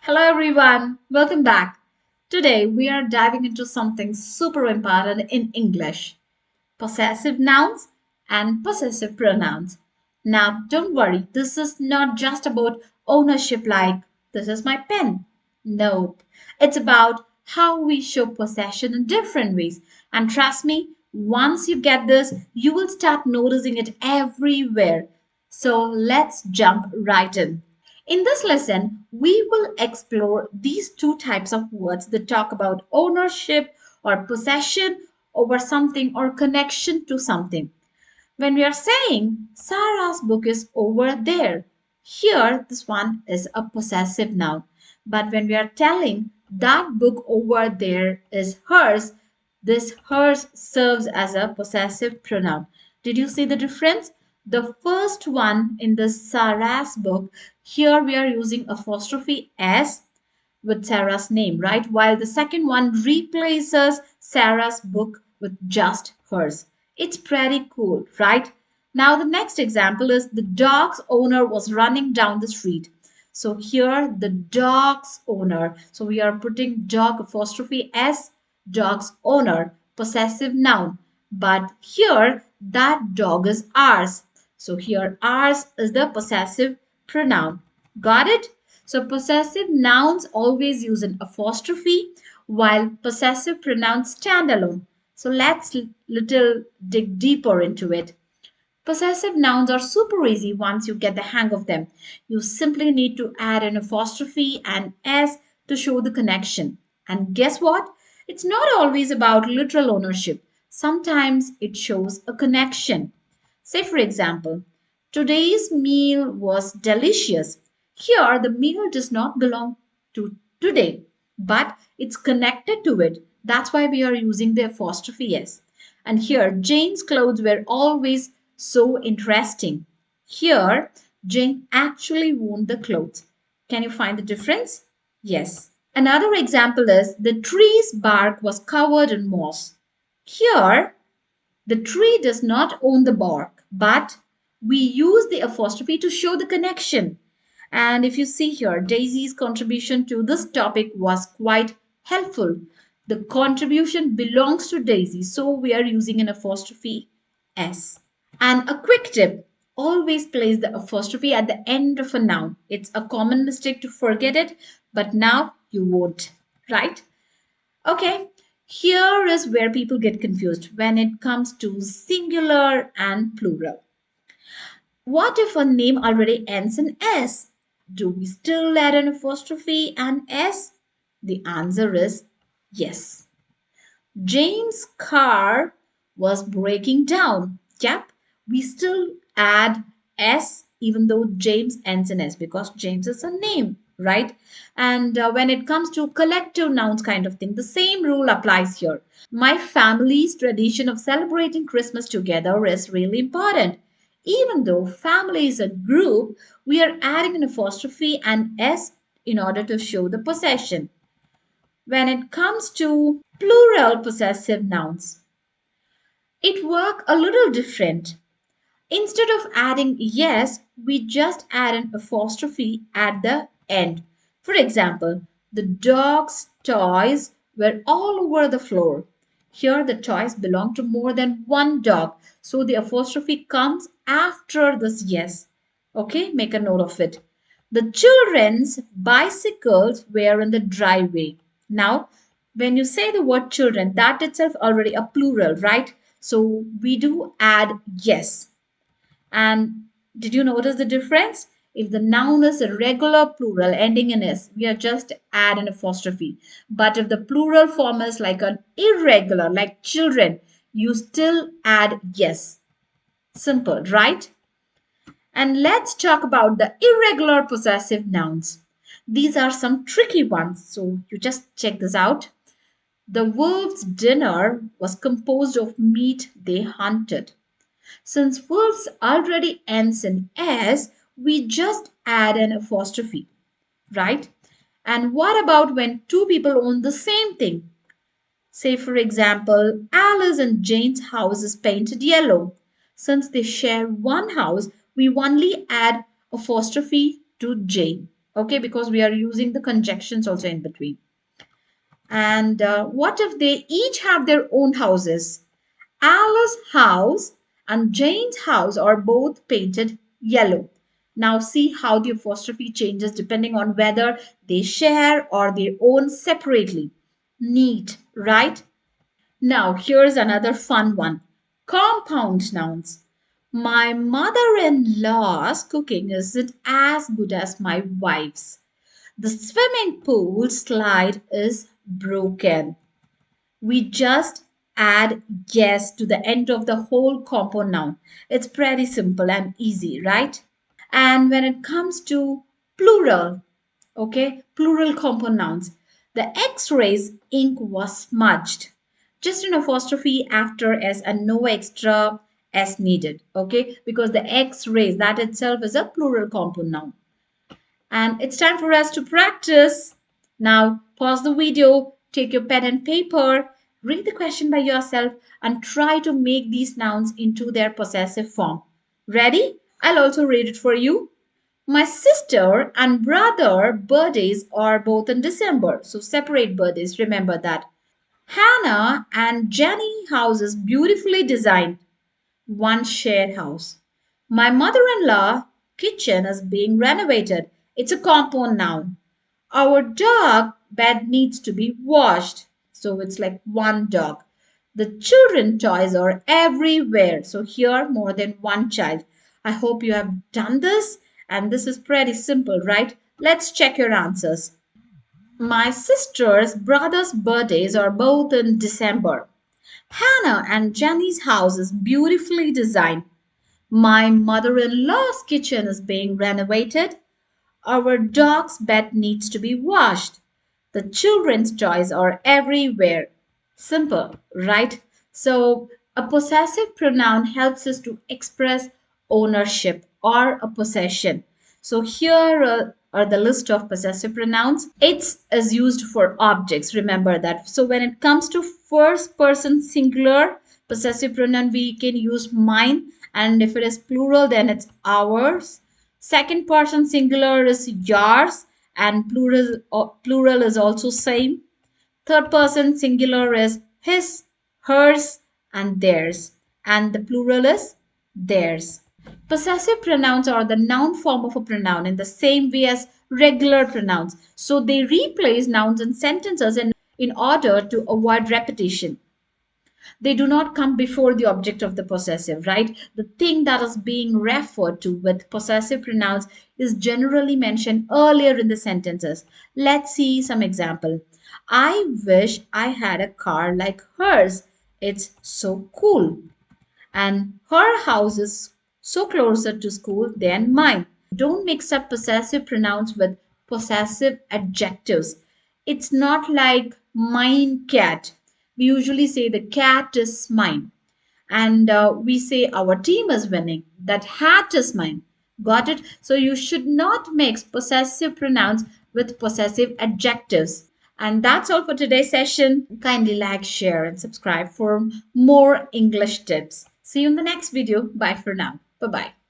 Hello everyone, welcome back. Today we are diving into something super important in English: possessive nouns and possessive pronouns. Now, don't worry, this is not just about ownership like this is my pen. Nope, it's about how we show possession in different ways. And trust me, once you get this, you will start noticing it everywhere. So let's jump right in. In this lesson, we will explore these two types of words that talk about ownership or possession over something or connection to something. When we are saying Sarah's book is over there, here this one is a possessive noun. But when we are telling that book over there is hers, this hers serves as a possessive pronoun. Did you see the difference? The first one in the Sarah's book, here we are using apostrophe S with Sarah's name, right? While the second one replaces Sarah's book with just hers. It's pretty cool, right? Now, the next example is the dog's owner was running down the street. So here, the dog's owner. So we are putting dog apostrophe S, dog's owner, possessive noun. But here, that dog is ours. So here, ours is the possessive pronoun. Got it? So possessive nouns always use an apostrophe while possessive pronouns stand alone. So let's little dig deeper into it. Possessive nouns are super easy once you get the hang of them. You simply need to add an apostrophe and s to show the connection. And guess what? It's not always about literal ownership. Sometimes it shows a connection. Say, for example, today's meal was delicious. Here, the meal does not belong to today, but it's connected to it. That's why we are using the apostrophe s. And here, Jane's clothes were always so interesting. Here, Jane actually wore the clothes. Can you find the difference? Yes. Another example is the tree's bark was covered in moss. Here, the tree does not own the bark, but we use the apostrophe to show the connection. And if you see here, Daisy's contribution to this topic was quite helpful. The contribution belongs to Daisy, so we are using an apostrophe S. And a quick tip: always place the apostrophe at the end of a noun. It's a common mistake to forget it, but now you won't, right? Okay, here is where people get confused when it comes to singular and plural. What if a name already ends in S? Do we still add an apostrophe and S? The answer is yes. Jane's car was breaking down. Yep, we still add S even though James ends in S because James is a name, right? And when it comes to collective nouns kind of thing, the same rule applies here. My family's tradition of celebrating Christmas together is really important. Even though family is a group, we are adding an apostrophe and S in order to show the possession. When it comes to plural possessive nouns, it work a little different. Instead of adding yes, we just add an apostrophe at the end. For example, the dog's toys were all over the floor. Here the toys belong to more than one dog, so the apostrophe comes after this yes. Okay, make a note of it. The children's bicycles were in the driveway. Now, when you say the word children, that itself already a plural, right? So we do add yes. And did you notice the difference? If the noun is a regular plural ending in s, we are just add an apostrophe. But if the plural form is like an irregular, like children, you still add yes. Simple, right? And let's talk about the irregular possessive nouns. These are some tricky ones, so you just check this out. The wolves' dinner was composed of meat they hunted. Since wolves already ends in s, we just add an apostrophe, right? And what about when two people own the same thing? Say, for example, Alice and Jane's house is painted yellow. Since they share one house, we only add apostrophe to Jane. Okay, because we are using the conjunctions also in between. And what if they each have their own houses? Alice's house and Jane's house are both painted yellow. Now see how the apostrophe changes depending on whether they share or they own separately. Neat, right? Now here's another fun one. Compound nouns. My mother-in-law's cooking isn't as good as my wife's. The swimming pool slide is broken. We just add yes to the end of the whole compound noun. It's pretty simple and easy, right? And when it comes to plural, okay, plural compound nouns, the X-rays ink was smudged. Just an apostrophe after S and no extra S needed, okay, because the X-rays, that itself is a plural compound noun. And it's time for us to practice. Now, pause the video, take your pen and paper, read the question by yourself, and try to make these nouns into their possessive form. Ready? I'll also read it for you. My sister and brother birthdays are both in December, so separate birthdays, remember that. Hannah and Jenny houses beautifully designed, one shared house. My mother-in-law kitchen is being renovated. It's a compound noun. Our dog bed needs to be washed. So it's like one dog. The children toys are everywhere. So here more than one child. I hope you have done this and this is pretty simple, right? Let's check your answers. My sister's brother's birthdays are both in December. Hannah and Jenny's house is beautifully designed. My mother in law's kitchen is being renovated. Our dog's bed needs to be washed. The children's toys are everywhere. Simple, right? So, a possessive pronoun helps us to express ownership or a possession. So, here are the list of possessive pronouns. It's is used for objects, remember that. So, when it comes to first person singular possessive pronoun, we can use mine, and if it is plural, then it's ours. Second person singular is yours, and plural is also same. Third person singular is his, hers, and theirs, and the plural is theirs. Possessive pronouns are the noun form of a pronoun in the same way as regular pronouns. So they replace nouns in sentences in order to avoid repetition. They do not come before the object of the possessive, right? The thing that is being referred to with possessive pronouns is generally mentioned earlier in the sentences. Let's see some example. I wish I had a car like hers. It's so cool. And her house is so closer to school than mine. Don't mix up possessive pronouns with possessive adjectives. It's not like mine cat. We usually say the cat is mine. And we say our team is winning. That hat is mine. Got it? So you should not mix possessive pronouns with possessive adjectives. And that's all for today's session. Kindly like, share, and subscribe for more English tips. See you in the next video. Bye for now. Bye bye.